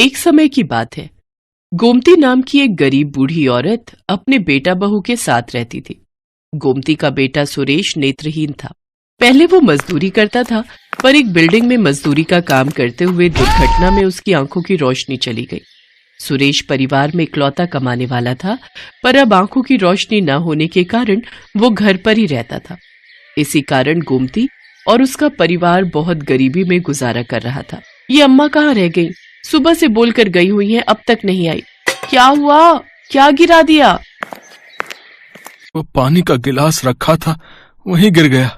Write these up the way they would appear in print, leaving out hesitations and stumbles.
एक समय की बात है। गोमती नाम की एक गरीब बूढ़ी औरत अपने बेटा बहू के साथ रहती थी। गोमती का बेटा सुरेश नेत्रहीन था। पहले वो मजदूरी करता था, पर एक बिल्डिंग में मजदूरी का काम करते हुए दुर्घटना में उसकी आंखों की रोशनी चली गई। सुरेश परिवार में इकलौता कमाने वाला था, पर अब आंखों की रोशनी न होने के कारण वो घर पर ही रहता था। इसी कारण गोमती और उसका परिवार बहुत गरीबी में गुजारा कर रहा था। ये अम्मा कहाँ रह गई? सुबह से बोलकर गई हुई हैं, अब तक नहीं आई। क्या हुआ? क्या गिरा दिया? वो पानी का गिलास रखा था, वहीं गिर गया।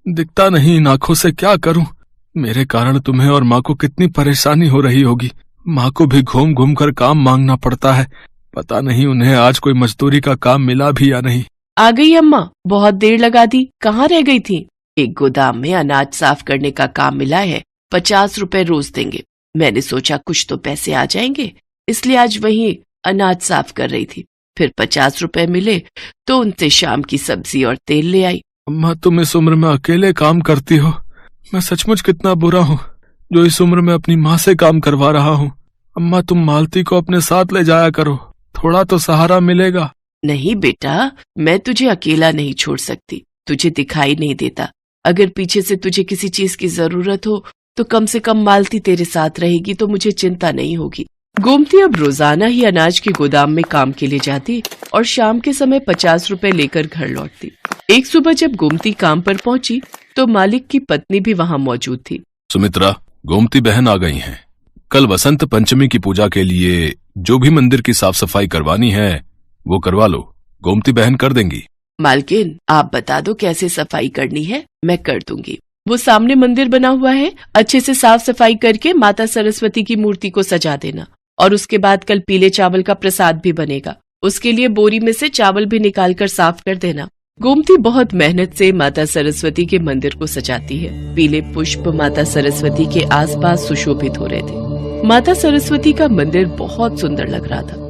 दिखता नहीं इन आंखों से, क्या करूं? मेरे कारण तुम्हें और माँ को कितनी परेशानी हो रही होगी। माँ को भी घूम घूम कर काम मांगना पड़ता है। पता नहीं उन्हें आज कोई मजदूरी का काम मिला भी या नहीं। आ गई अम्मा, बहुत देर लगा दी। कहाँ रह गई थी? एक गोदाम में अनाज साफ करने का काम मिला है, 50 रुपए रोज देंगे। मैंने सोचा कुछ तो पैसे आ जाएंगे, इसलिए आज वहीं अनाज साफ कर रही थी। फिर 50 रुपए मिले तो उनसे शाम की सब्जी और तेल ले आई। अम्मा, तुम इस उम्र में अकेले काम करती हो। मैं सचमुच कितना बुरा हूँ जो इस उम्र में अपनी माँ से काम करवा रहा हूँ। अम्मा, तुम मालती को अपने साथ ले जाया करो, थोड़ा तो सहारा मिलेगा। नहीं बेटा, मैं तुझे अकेला नहीं छोड़ सकती। तुझे दिखाई नहीं देता। अगर पीछे से तुझे किसी चीज की जरूरत हो तो कम से कम मालती तेरे साथ रहेगी, तो मुझे चिंता नहीं होगी। गोमती अब रोजाना ही अनाज के गोदाम में काम के लिए जाती और शाम के समय 50 रुपए लेकर घर लौटती। एक सुबह जब गोमती काम पर पहुंची तो मालिक की पत्नी भी वहां मौजूद थी। सुमित्रा, गोमती बहन आ गई हैं। कल वसंत पंचमी की पूजा के लिए जो भी मंदिर की साफ सफाई करवानी है वो करवा लो, गोमती बहन कर देंगी। मालकिन, आप बता दो कैसे सफाई करनी है, मैं कर दूंगी। वो सामने मंदिर बना हुआ है, अच्छे से साफ सफाई करके माता सरस्वती की मूर्ति को सजा देना। और उसके बाद कल पीले चावल का प्रसाद भी बनेगा, उसके लिए बोरी में से चावल भी निकाल कर साफ कर देना। गोमती बहुत मेहनत से माता सरस्वती के मंदिर को सजाती है। पीले पुष्प माता सरस्वती के आसपास सुशोभित हो रहे थे। माता सरस्वती का मंदिर बहुत सुंदर लग रहा था।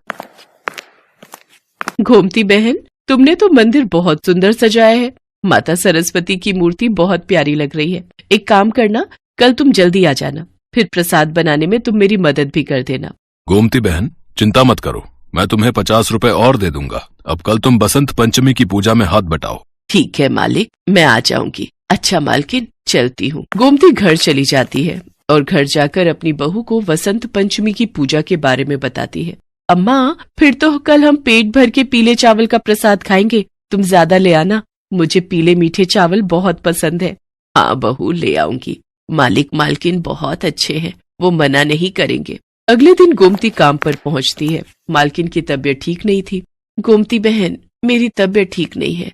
गोमती बहन, तुमने तो मंदिर बहुत सुंदर सजाया है। माता सरस्वती की मूर्ति बहुत प्यारी लग रही है। एक काम करना, कल तुम जल्दी आ जाना, फिर प्रसाद बनाने में तुम मेरी मदद भी कर देना। गोमती बहन, चिंता मत करो, मैं तुम्हें 50 रुपए और दे दूंगा। अब कल तुम बसंत पंचमी की पूजा में हाथ बटाओ। ठीक है मालिक, मैं आ जाऊंगी। अच्छा मालकिन, चलती हूँ। गोमती घर चली जाती है और घर जाकर अपनी बहू को वसंत पंचमी की पूजा के बारे में बताती है। अम्मा, फिर तो कल हम पेट भर के पीले चावल का प्रसाद खाएंगे। तुम ज्यादा ले आना, मुझे पीले मीठे चावल बहुत पसंद है। हाँ बहू, ले आऊंगी। मालिक मालकिन बहुत अच्छे हैं, वो मना नहीं करेंगे। अगले दिन गोमती काम पर पहुंचती है। मालकिन की तबीयत ठीक नहीं थी। गोमती बहन, मेरी तबीयत ठीक नहीं है।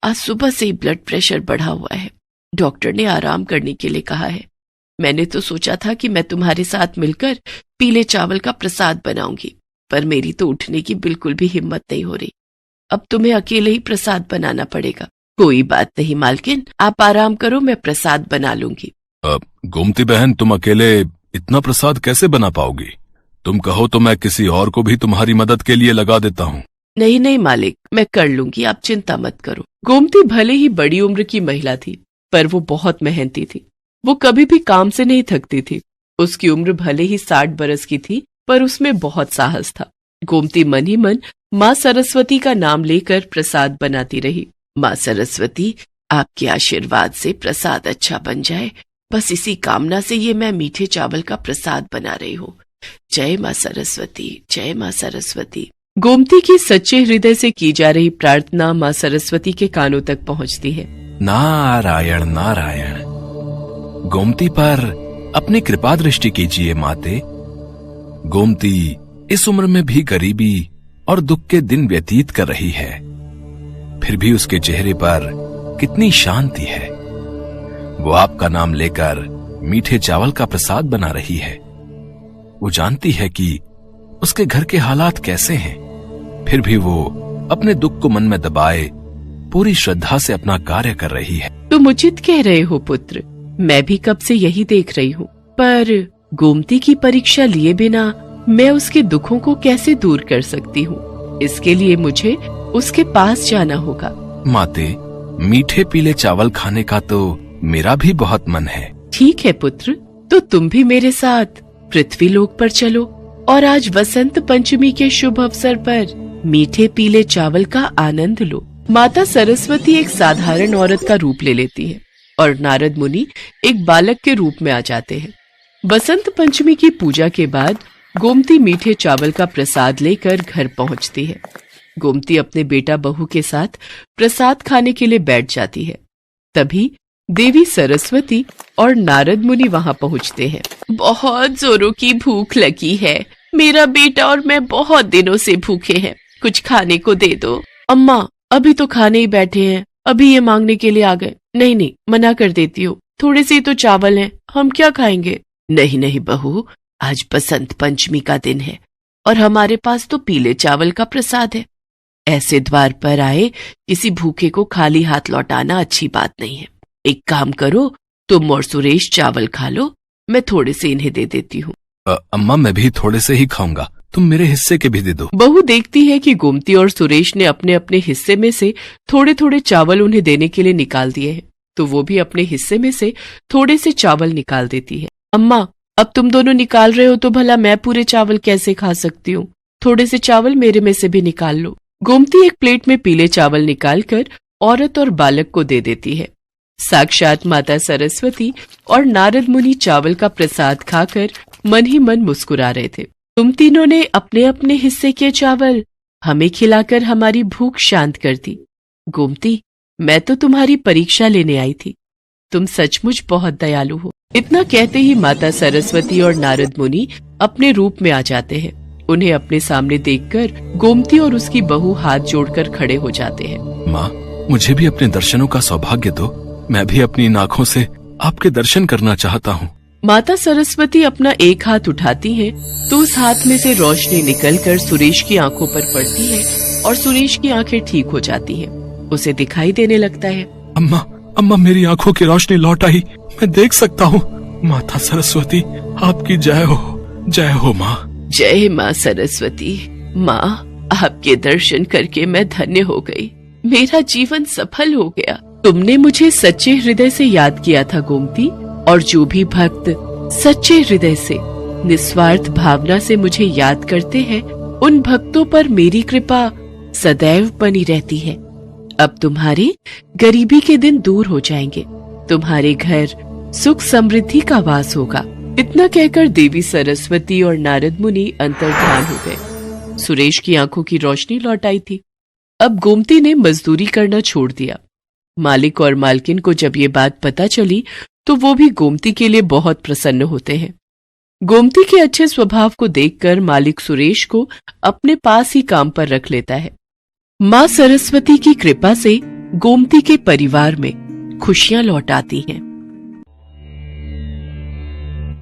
आज सुबह से ही ब्लड प्रेशर बढ़ा हुआ है। डॉक्टर ने आराम करने के लिए कहा है। मैंने तो सोचा था कि मैं तुम्हारे साथ मिलकर पीले चावल का प्रसाद बनाऊंगी, पर मेरी तो उठने की बिल्कुल भी हिम्मत नहीं हो रही। अब तुम्हें अकेले ही प्रसाद बनाना पड़ेगा। कोई बात नहीं मालकिन, आप आराम करो, मैं प्रसाद बना लूंगी। गोमती बहन, तुम अकेले इतना प्रसाद कैसे बना पाओगी? तुम कहो तो मैं किसी और को भी तुम्हारी मदद के लिए लगा देता हूँ। नहीं नहीं मालिक, मैं कर लूंगी, आप चिंता मत करो। गोमती भले ही बड़ी उम्र की महिला थी, पर वो बहुत मेहनती थी। वो कभी भी काम से नहीं थकती थी। उसकी उम्र भले ही 60 बरस की थी, पर उसमें बहुत साहस था। गोमती मन ही मन माँ सरस्वती का नाम लेकर प्रसाद बनाती रही। माँ सरस्वती, आपके आशीर्वाद से प्रसाद अच्छा बन जाए, बस इसी कामना से ये मैं मीठे चावल का प्रसाद बना रही हूँ। जय माँ सरस्वती, जय माँ सरस्वती। गोमती की सच्चे हृदय से की जा रही प्रार्थना माँ सरस्वती के कानों तक पहुँचती है। नारायण नारायण। गोमती पर अपनी कृपा दृष्टि कीजिए माते। गोमती इस उम्र में भी गरीबी और दुख के दिन व्यतीत कर रही है, फिर भी उसके चेहरे पर कितनी शांति है। वो आपका नाम लेकर मीठे चावल का प्रसाद बना रही है। वो जानती है कि उसके घर के हालात कैसे हैं, फिर भी वो अपने दुख को मन में दबाए पूरी श्रद्धा से अपना कार्य कर रही है। तुम उचित कह रहे हो पुत्र, मैं भी कब से यही देख रही हूँ। पर गोमती की परीक्षा लिए बिना मैं उसके दुखों को कैसे दूर कर सकती हूँ? इसके लिए मुझे उसके पास जाना होगा। माते, मीठे पीले चावल खाने का तो मेरा भी बहुत मन है। ठीक है पुत्र, तो तुम भी मेरे साथ पृथ्वी लोक पर चलो। और आज वसंत पंचमी के शुभ अवसर पर मीठे पीले चावल का आनंद लो। माता सरस्वती एक साधारण औरत का रूप ले लेती है और नारद मुनि एक बालक के रूप में आ जाते हैं। बसंत पंचमी की पूजा के बाद गोमती मीठे चावल का प्रसाद लेकर घर पहुंचती है। गोमती अपने बेटा बहू के साथ प्रसाद खाने के लिए बैठ जाती है। तभी देवी सरस्वती और नारद मुनि वहां पहुंचते हैं। बहुत जोरों की भूख लगी है, मेरा बेटा और मैं बहुत दिनों से भूखे हैं, कुछ खाने को दे दो। अम्मा अभी तो खाने ही बैठे हैं, अभी ये मांगने के लिए आ गए। नहीं नहीं, मना कर देती हूँ, थोड़े से तो चावल हैं, हम क्या खाएंगे। नहीं नहीं बहू, आज बसंत पंचमी का दिन है और हमारे पास तो पीले चावल का प्रसाद है। ऐसे द्वार पर आए किसी भूखे को खाली हाथ लौटाना अच्छी बात नहीं है। एक काम करो, तुम और सुरेश चावल खा लो, मैं थोड़े से इन्हें दे देती हूँ। अम्मा मैं भी थोड़े से ही खाऊंगा, तुम मेरे हिस्से के भी दे दो। बहू देखती है कि गोमती और सुरेश ने अपने अपने हिस्से में से थोड़े थोड़े चावल उन्हें देने के लिए निकाल दिए हैं, तो वो भी अपने हिस्से में से थोड़े से चावल निकाल देती है। अम्मा अब तुम दोनों निकाल रहे हो तो भला मैं पूरे चावल कैसे खा सकती हूँ, थोड़े से चावल मेरे में से भी निकाल लो। गोमती एक प्लेट में पीले चावल निकालकर औरत और बालक को दे देती है। साक्षात माता सरस्वती और नारद मुनि चावल का प्रसाद खाकर मन ही मन मुस्कुरा रहे थे। तुम तीनों ने अपने अपने हिस्से के चावल हमें खिलाकर हमारी भूख शांत कर दी। गोमती, मैं तो तुम्हारी परीक्षा लेने आई थी, तुम सचमुच बहुत दयालु हो। इतना कहते ही माता सरस्वती और नारद मुनि अपने रूप में आ जाते हैं। उन्हें अपने सामने देखकर गोमती और उसकी बहू हाथ जोड़कर खड़े हो जाते हैं। माँ, मुझे भी अपने दर्शनों का सौभाग्य दो, मैं भी अपनी इन आँखों से आपके दर्शन करना चाहता हूँ। माता सरस्वती अपना एक हाथ उठाती हैं, तो उस हाथ में से रोशनी निकलकर सुरेश की आंखों पर पड़ती है और सुरेश की आंखें ठीक हो जाती हैं। उसे दिखाई देने लगता है। अम्मा अम्मा, मेरी आंखों की रोशनी लौट आई, मैं देख सकता हूँ। माता सरस्वती आपकी जय हो, जय हो माँ। जय माँ सरस्वती। माँ, आपके दर्शन करके मैं धन्य हो गई, मेरा जीवन सफल हो गया। तुमने मुझे सच्चे हृदय से याद किया था गोमती, और जो भी भक्त सच्चे हृदय से निस्वार्थ भावना से मुझे याद करते हैं, उन भक्तों पर मेरी कृपा सदैव बनी रहती है। अब तुम्हारे गरीबी के दिन दूर हो जाएंगे, तुम्हारे घर सुख समृद्धि का वास होगा। इतना कहकर देवी सरस्वती और नारद मुनि अंतर्ध्यान हो गए। सुरेश की आंखों की रोशनी लौट आई थी। अब गोमती ने मजदूरी करना छोड़ दिया। मालिक और मालकिन को जब ये बात पता चली तो वो भी गोमती के लिए बहुत प्रसन्न होते हैं। गोमती के अच्छे स्वभाव को देखकर मालिक सुरेश को अपने पास ही काम पर रख लेता है। माँ सरस्वती की कृपा से गोमती के परिवार में खुशियां लौट आती हैं।